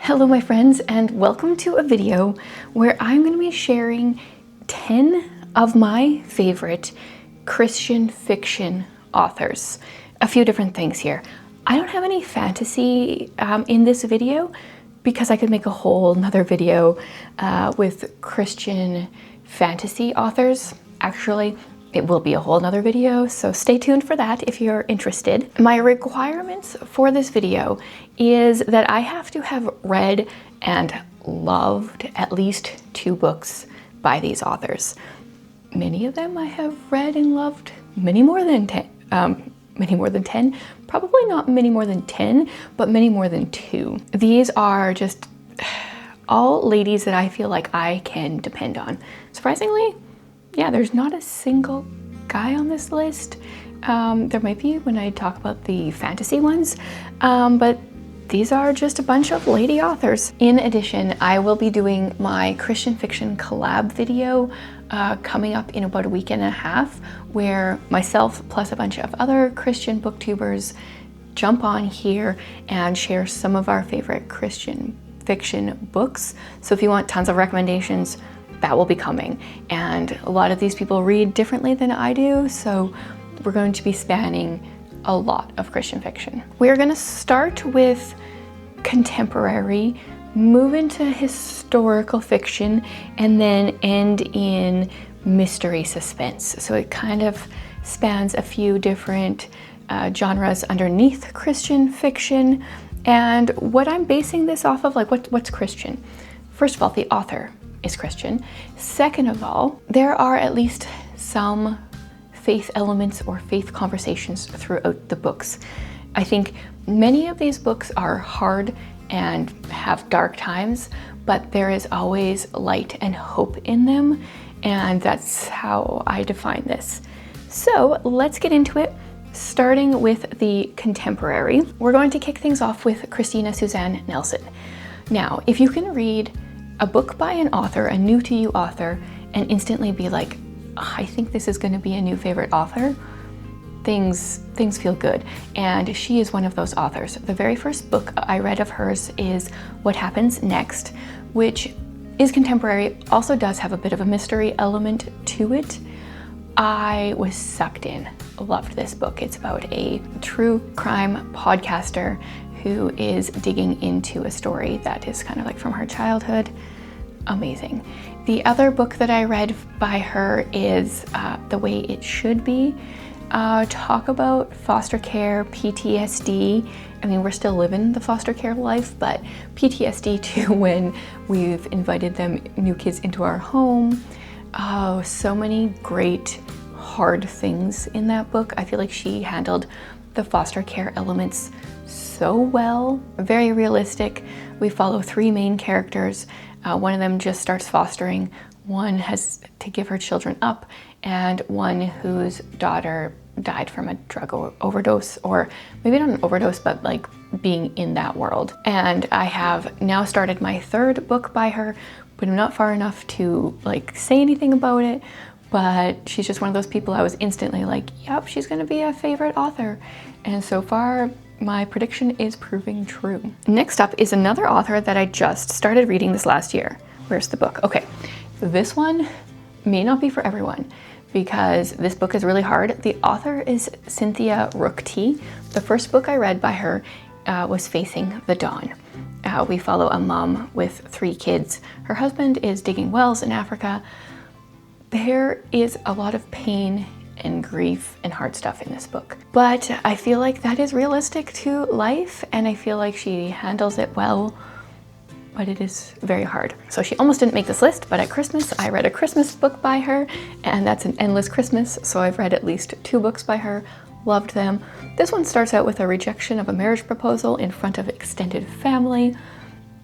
Hello my friends, and welcome to a video where I'm going to be sharing 10 of my favorite Christian fiction authors. A few different things here. I don't have any fantasy in this video because I could make a whole nother video with Christian fantasy authors. Actually, it will be a whole nother video, so stay tuned for that if you're interested. My requirements for this video is that I have to have read and loved at least 2 books by these authors. Many of them I have read and loved many more than 10. Probably not many more than 10, but many more than 2. These are just all ladies that I feel like I can depend on. Surprisingly, yeah, there's not a single guy on this list. There might be when I talk about the fantasy ones, but these are just a bunch of lady authors. In addition, I will be doing my Christian fiction collab video coming up in about a week and a half, where myself plus a bunch of other Christian booktubers jump on here and share some of our favorite Christian fiction books. So if you want tons of recommendations, that will be coming. And a lot of these people read differently than I do, so we're going to be spanning a lot of Christian fiction. We're going to start with contemporary, move into historical fiction, and then end in mystery suspense. So it kind of spans a few different genres underneath Christian fiction. And what I'm basing this off of, like what's Christian? First of all, the author is Christian. Second of all, there are at least some faith elements or faith conversations throughout the books. I think many of these books are hard and have dark times, but there is always light and hope in them, and that's how I define this. So let's get into it, starting with the contemporary. We're going to kick things off with Christina Suzanne Nelson. Now, if you can read a book by an author, a new to you author, and instantly be like, I think this is going to be a new favorite author, things feel good. And she is one of those authors. The very first book I read of hers is What Happens Next, which is contemporary, also does have a bit of a mystery element to it. I was sucked in, loved this book. It's about a true crime podcaster who is digging into a story that is kind of like from her childhood. Amazing. The other book that I read by her is The Way It Should Be. Talk about foster care, PTSD. I mean, we're still living the foster care life, but PTSD too when we've invited them, new kids, into our home. Oh, so many great hard things in that book. I feel like she handled the foster care elements so well, very realistic. We follow 3 main characters. One of them just starts fostering, one has to give her children up, and one whose daughter died from a drug overdose, or maybe not an overdose, but like being in that world. And I have now started my 3rd book by her, but I'm not far enough to like say anything about it. But she's just one of those people I was instantly like, yep, she's gonna be a favorite author. And so far, my prediction is proving true. Next up is another author that I just started reading this last year. Where's the book? Okay, this one may not be for everyone because this book is really hard. The author is Cynthia Rookti. The first book I read by her was Facing the Dawn. We follow a mom with 3 kids. Her husband is digging wells in Africa. There is a lot of pain and grief and hard stuff in this book, but I feel like that is realistic to life, and I feel like she handles it well, but it is very hard. So she almost didn't make this list, but at Christmas I read a Christmas book by her, and that's An Endless Christmas, so I've read at least 2 books by her, loved them. This one starts out with a rejection of a marriage proposal in front of extended family.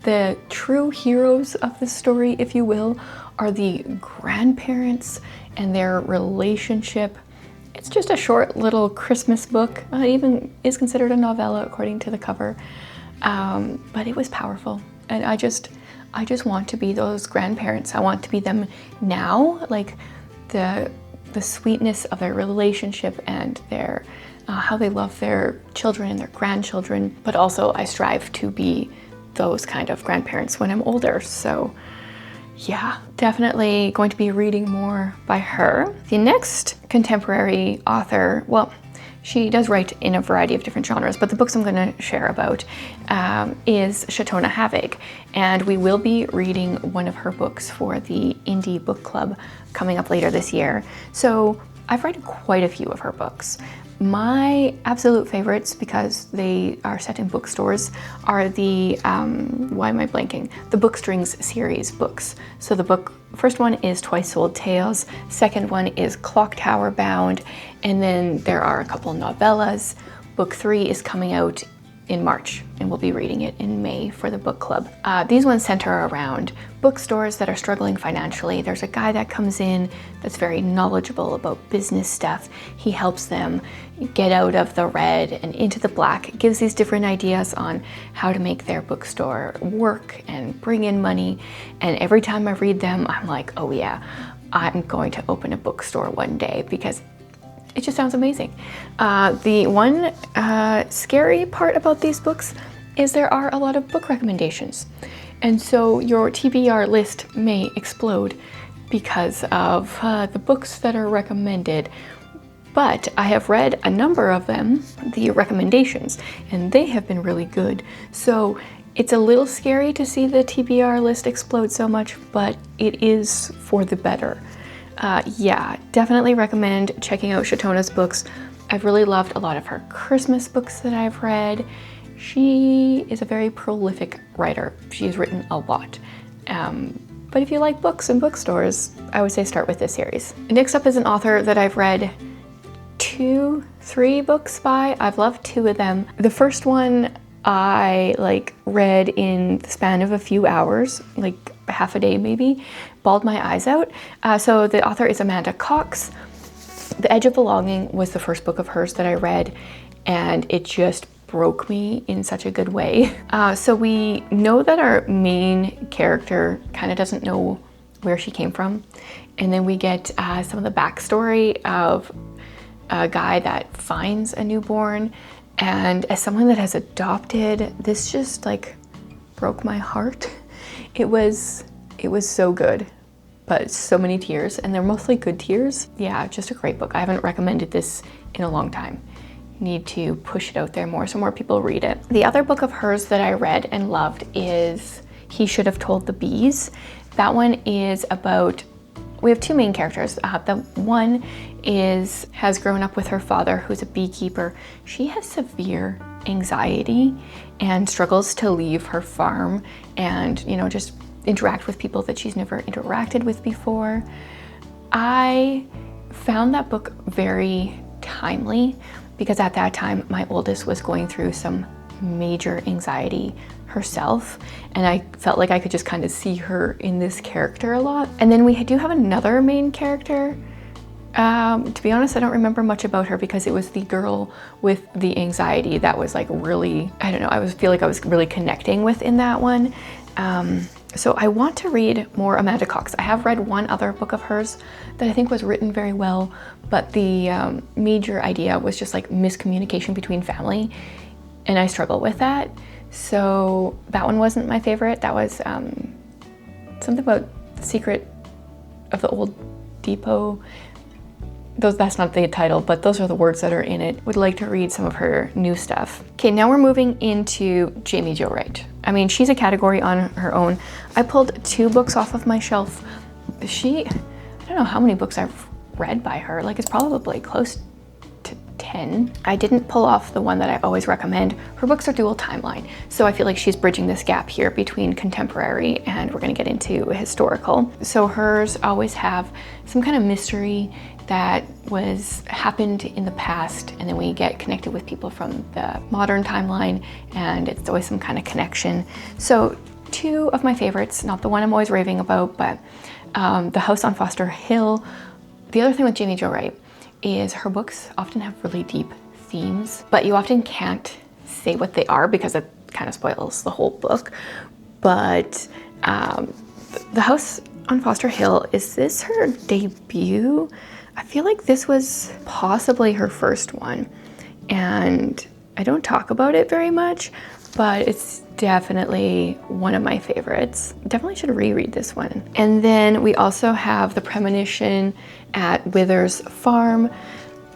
The true heroes of the story, if you will, are the grandparents and their relationship. It's just a short little Christmas book. It even is considered a novella according to the cover. But it was powerful. And I just want to be those grandparents. I want to be them now, like the sweetness of their relationship and their how they love their children and their grandchildren. But also I strive to be those kind of grandparents when I'm older. So yeah, definitely going to be reading more by her. The next contemporary author, well, she does write in a variety of different genres, but the books I'm going to share about is Shatona Havoc, and we will be reading one of her books for the Indie Book Club coming up later this year. So I've read quite a few of her books. My absolute favorites, because they are set in bookstores, are the, why am I blanking? The Bookstrings series books. So the first one is Twice Sold Tales, second one is Clock Tower Bound, and then there are a couple novellas. Book 3 is coming out in March, and we'll be reading it in May for the book club. These ones center around bookstores that are struggling financially. There's a guy that comes in that's very knowledgeable about business stuff. He helps them get out of the red and into the black, gives these different ideas on how to make their bookstore work and bring in money. And every time I read them, I'm like, oh yeah, I'm going to open a bookstore one day, because it just sounds amazing. The one scary part about these books is there are a lot of book recommendations. And so your TBR list may explode because of the books that are recommended. But I have read a number of them, the recommendations, and they have been really good. So it's a little scary to see the TBR list explode so much, but it is for the better. Yeah, definitely recommend checking out Shatona's books. I've really loved a lot of her Christmas books that I've read. She is a very prolific writer. She's written a lot. But if you like books and bookstores, I would say start with this series. Next up is an author that I've read 3 books by. I've loved 2 of them. The first one I read in the span of a few hours, like half a day maybe, bawled my eyes out. So the author is Amanda Cox. The Edge of Belonging was the first book of hers that I read, and it just broke me in such a good way. So we know that our main character kind of doesn't know where she came from, and then we get some of the backstory of a guy that finds a newborn. And as someone that has adopted, this just broke my heart. It was so good, but so many tears, and they're mostly good tears. Yeah, just a great book. I haven't recommended this in a long time. Need to push it out there more so more people read it. The other book of hers that I read and loved is He Should Have Told the Bees. That one is about, we have 2 main characters. The one has grown up with her father, who's a beekeeper. She has severe anxiety and struggles to leave her farm and, just interact with people that she's never interacted with before. I found that book very timely because at that time my oldest was going through some major anxiety herself, and I felt like I could just kind of see her in this character a lot. And then we do have another main character. To be honest, I don't remember much about her because it was the girl with the anxiety that was really, I don't know, I feel like I was really connecting with in that one. So I want to read more Amanda Cox. I have read one other book of hers that I think was written very well, but the major idea was just miscommunication between family, and I struggle with that. So that one wasn't my favorite. That was something about the secret of the old depot. That's not the title, but those are the words that are in it. Would like to read some of her new stuff. Okay, now we're moving into Jamie Jo Wright. I mean, she's a category on her own. I pulled 2 books off of my shelf. I don't know how many books I've read by her. It's probably close to 10. I didn't pull off the one that I always recommend. Her books are dual timeline, so I feel like she's bridging this gap here between contemporary and we're gonna get into historical. So hers always have some kind of mystery that happened in the past, and then we get connected with people from the modern timeline, and it's always some kind of connection. So 2 of my favorites, not the one I'm always raving about, but The House on Foster Hill. The other thing with Jamie Jo Wright is her books often have really deep themes, but you often can't say what they are because it kind of spoils the whole book. But The House on Foster Hill, is this her debut? I feel like this was possibly her first one, and I don't talk about it very much, but it's definitely one of my favorites. Definitely should reread this one. And then we also have The Premonition at Wither's Farm.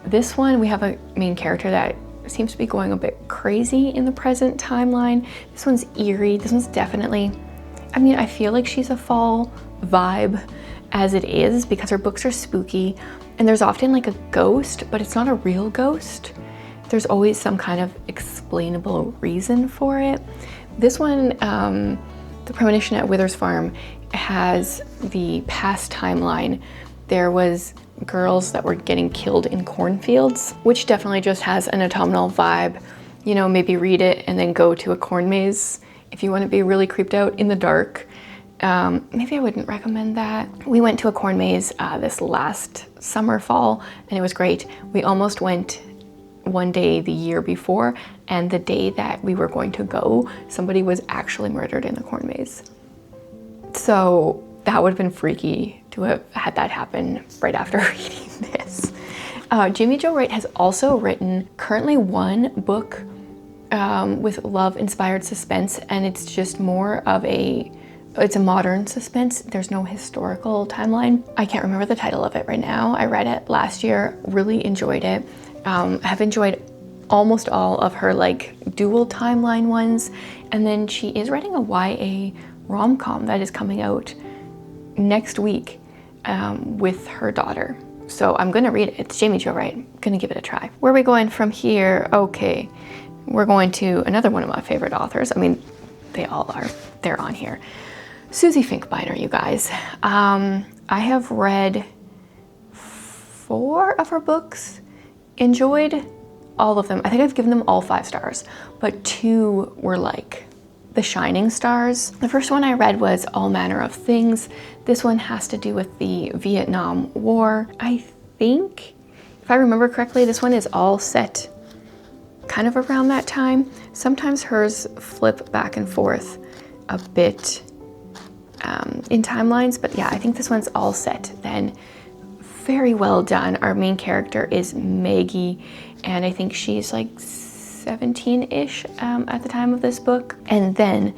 This one, we have a main character that seems to be going a bit crazy in the present timeline. This one's eerie. This one's definitely, I mean, I feel like she's a fall vibe as it is because her books are spooky and there's often like a ghost, but it's not a real ghost. There's always some kind of explainable reason for it. This one, The Premonition at Wither's Farm, has the past timeline. There was girls that were getting killed in cornfields, which definitely just has an autumnal vibe. You know, maybe read it and then go to a corn maze if you want to be really creeped out in the dark. Maybe I wouldn't recommend that. We went to a corn maze this last summer, fall, and it was great. We almost went one day the year before, and the day that we were going to go, somebody was actually murdered in the corn maze. So that would have been freaky to have had that happen right after reading this. Jamie Jo Wright has also written currently one book with love-inspired suspense, and it's just more of it's a modern suspense. There's no historical timeline. I can't remember the title of it right now. I read it last year, really enjoyed it. Have enjoyed almost all of her like dual timeline ones. And then she is writing a YA rom-com that is coming out next week with her daughter. So I'm gonna read it. It's Jamie Jo Wright. I'm gonna give it a try. Where are we going from here? Okay, we're going to another one of my favorite authors. I mean, they all are. They're on here. Susie Finkbeiner, you guys. I have read 4 of her books, enjoyed all of them. I think I've given them all 5 stars, but 2 were like the shining stars. The first one I read was All Manner of Things. This one has to do with the Vietnam War. I think, if I remember correctly, this one is all set kind of around that time. Sometimes hers flip back and forth a bit in timelines, but yeah, I think this one's all set then. Very well done. Our main character is Maggie, and I think she's like 17-ish at the time of this book. And then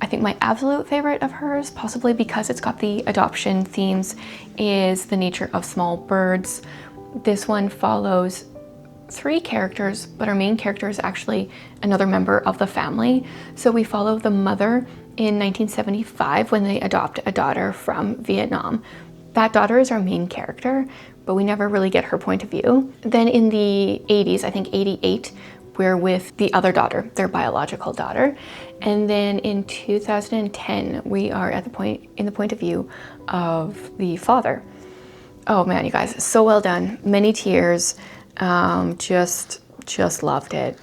I think my absolute favorite of hers, possibly because it's got the adoption themes, is The Nature of Small Birds. This one follows 3 characters, but our main character is actually another member of the family. So we follow the mother in 1975 when they adopt a daughter from Vietnam. That daughter is our main character, but we never really get her point of view. Then in the 80s, I think 88, we're with the other daughter, their biological daughter. And then in 2010, we are at in the point of view of the father. Oh man, you guys, so well done. Many tears. Just loved it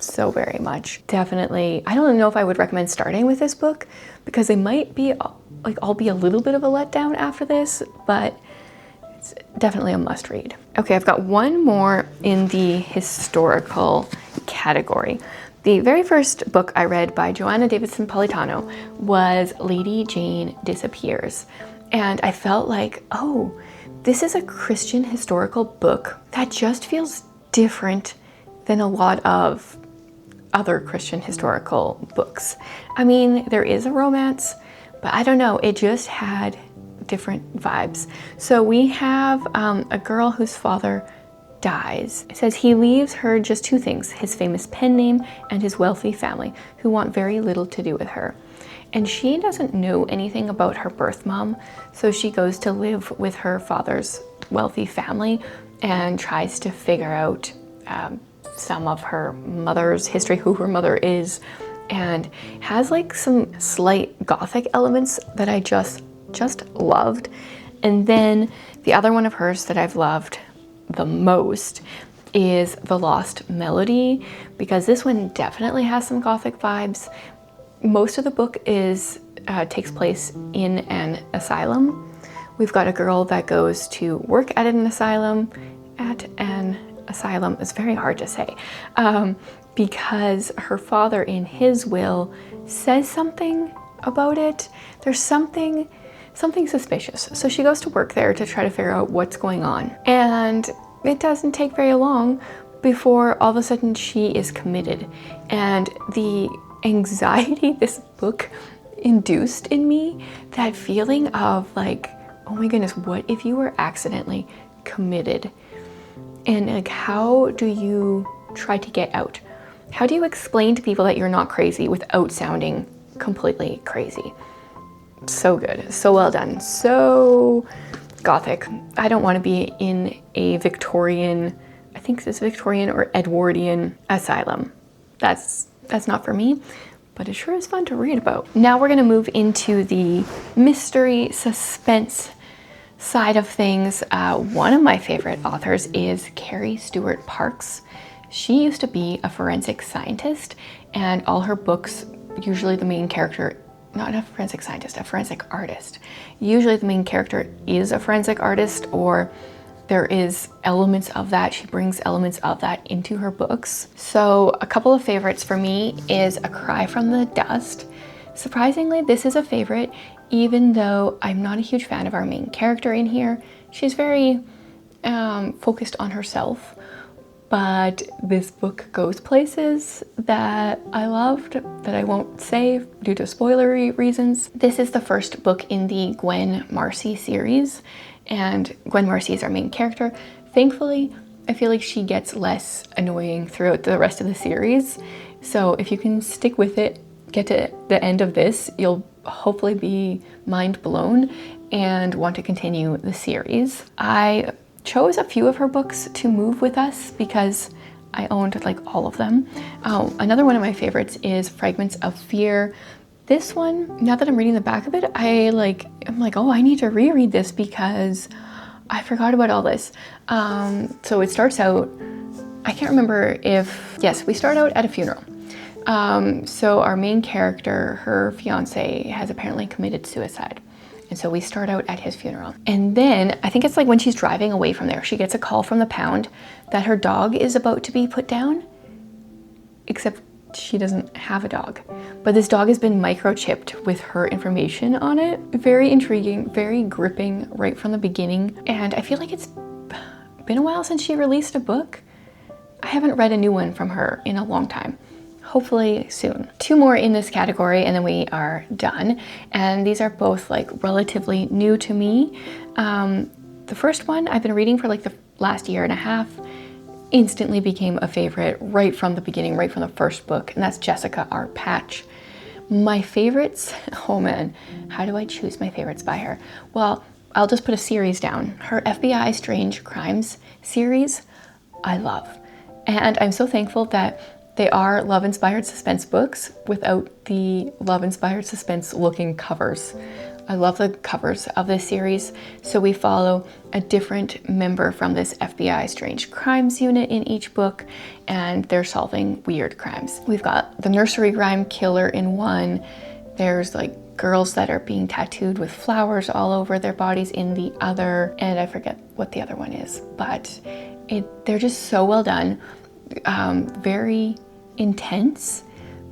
so very much. Definitely, I don't know if I would recommend starting with this book because they might be like, I'll be a little bit of a letdown after this, but it's definitely a must read. Okay, I've got one more in the historical category. The very first book I read by Joanna Davidson Politano was Lady Jane Disappears. And I felt like, oh, this is a Christian historical book that just feels different than a lot of other Christian historical books. I mean, there is a romance, but I don't know, it just had different vibes. So we have a girl whose father dies. It says he leaves her just 2 things, his famous pen name and his wealthy family, who want very little to do with her. And she doesn't know anything about her birth mom, so she goes to live with her father's wealthy family and tries to figure out some of her mother's history, who her mother is, and has like some slight gothic elements that I just loved. And then the other one of hers that I've loved the most is The Lost Melody, because this one definitely has some gothic vibes. Most of the book takes place in an asylum. We've got a girl that goes to work at an asylum. It's very hard to say, because her father in his will says something about it. There's something suspicious. So she goes to work there to try to figure out what's going on. And it doesn't take very long before all of a sudden she is committed. And the anxiety this book induced in me, that feeling of like, oh my goodness, what if you were accidentally committed? And like, how do you try to get out? How do you explain to people that you're not crazy without sounding completely crazy? So good, so well done, so gothic. I don't want to be in a Victorian, I think it's Victorian or Edwardian asylum. That's not for me, but it sure is fun to read about. Now we're gonna move into the mystery suspense side of things. One of my favorite authors is Carrie Stewart Parks. She used to be a forensic scientist, and all her books, usually the main character, not a forensic scientist, a forensic artist. Usually the main character is a forensic artist, or there is elements of that. She brings elements of that into her books. So a couple of favorites for me is A Cry from the Dust. Surprisingly, this is a favorite, even though I'm not a huge fan of our main character in here. She's very focused on herself, but this book goes places that I loved that I won't say due to spoilery reasons. This is the first book in the Gwen Marcy series, and Gwen Marcy is our main character. Thankfully, I feel like she gets less annoying throughout the rest of the series. So if you can stick with it, get to the end of this, you'll hopefully be mind blown and want to continue the series. I chose a few of her books to move with us because I owned like all of them. Another one of my favorites is Fragments of Fear. This one, now that I'm reading the back of it, I'm like, oh, I need to reread this because I forgot about all this. So it starts out, I can't remember if, yes, we start out at a funeral. So our main character, her fiance, has apparently committed suicide. And so we start out at his funeral. And then I think it's like when she's driving away from there, she gets a call from the pound that her dog is about to be put down, except she doesn't have a dog. But this dog has been microchipped with her information on it. Very intriguing, very gripping right from the beginning. And I feel like it's been a while since she released a book. I haven't read a new one from her in a long time. Hopefully soon. Two more in this category and then we are done. And these are both like relatively new to me. The first one I've been reading for like the last year and a half, instantly became a favorite right from the beginning, right from the first book, and that's Jessica R. Patch. My favorites, oh man, how do I choose my favorites by her? Well, I'll just put a series down. Her FBI Strange Crimes series, I love. And I'm so thankful that they are love-inspired suspense books without the love-inspired suspense looking covers. I love the covers of this series. So we follow a different member from this FBI Strange Crimes unit in each book, and they're solving weird crimes. We've got the nursery rhyme killer in one. There's like girls that are being tattooed with flowers all over their bodies in the other, and I forget what the other one is, but they're just so well done. Very intense,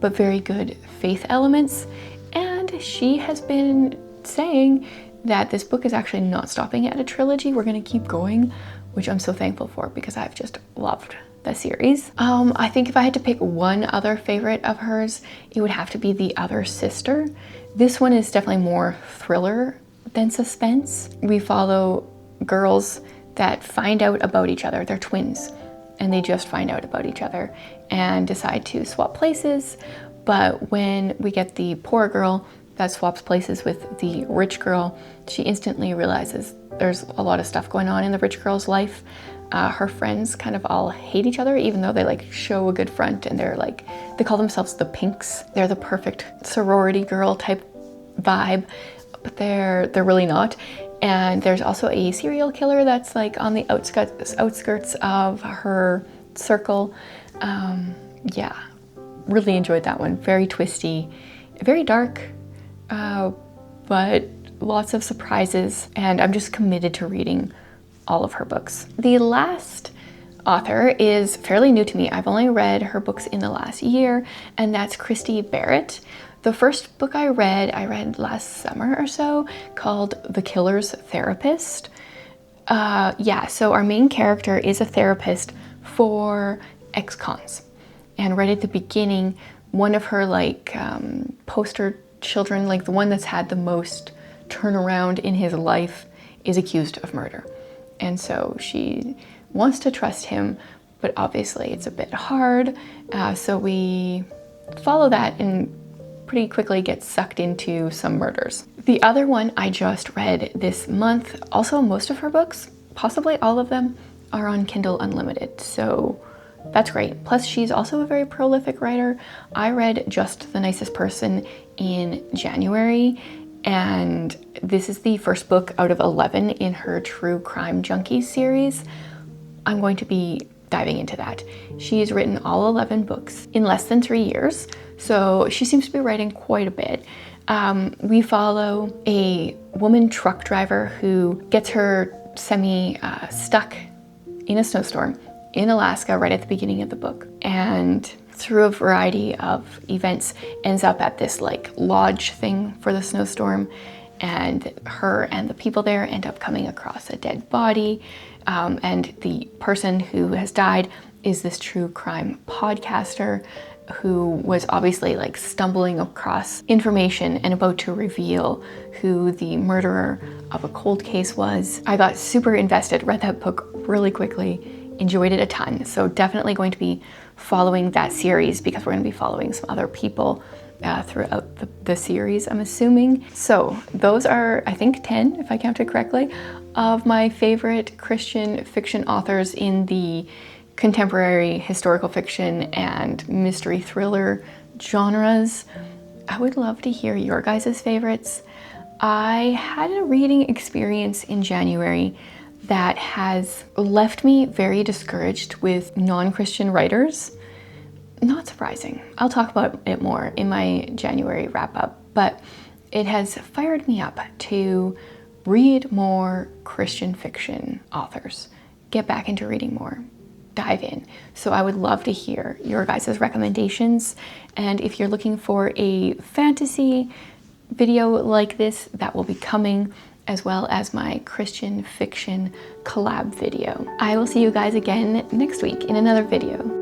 but very good faith elements. And she has been saying that this book is actually not stopping at a trilogy. We're going to keep going, which I'm so thankful for because I've just loved the series. I think if I had to pick one other favorite of hers, it would have to be The Other Sister. This one is definitely more thriller than suspense. We follow girls that find out about each other. They're twins, and they just find out about each other and decide to swap places. But when we get the poor girl that swaps places with the rich girl, she instantly realizes there's a lot of stuff going on in the rich girl's life. Her friends kind of all hate each other, even though they like show a good front, and they're like, they call themselves the Pinks. They're the perfect sorority girl type vibe, but they're really not. And there's also a serial killer that's like on the outskirts of her circle. Yeah, really enjoyed that one. Very twisty, very dark, but lots of surprises. And I'm just committed to reading all of her books. The last author is fairly new to me. I've only read her books in the last year, and that's Christy Barrett. The first book I read last summer or so, called The Killer's Therapist. So our main character is a therapist for ex-cons. And right at the beginning, one of her like poster children, like the one that's had the most turnaround in his life, is accused of murder. And so she wants to trust him, but obviously it's a bit hard. So we follow that and pretty quickly get sucked into some murders. The other one I just read this month, also most of her books, possibly all of them, are on Kindle Unlimited. So that's great. Plus she's also a very prolific writer. I read Just the Nicest Person in January, and this is the first book out of 11 in her True Crime Junkies series. I'm going to be diving into that. She's written all 11 books in less than 3 years, so she seems to be writing quite a bit. We follow a woman truck driver who gets her semi stuck in a snowstorm in Alaska right at the beginning of the book, and through a variety of events ends up at this like lodge thing for the snowstorm, and her and the people there end up coming across a dead body, and the person who has died is this true crime podcaster who was obviously like stumbling across information and about to reveal who the murderer of a cold case was. I got super invested, read that book really quickly, enjoyed it a ton. So definitely going to be following that series because we're going to be following some other people throughout the series, I'm assuming. So those are, I think, 10, if I counted correctly, of my favorite Christian fiction authors in the contemporary historical fiction and mystery thriller genres. I would love to hear your guys' favorites. I had a reading experience in January that has left me very discouraged with non-Christian writers. Not surprising. I'll talk about it more in my January wrap-up, but it has fired me up to read more Christian fiction authors, get back into reading more, dive in. So I would love to hear your guys' recommendations, and if you're looking for a fantasy video like this, that will be coming, as well as my Christian fiction collab video. I will see you guys again next week in another video.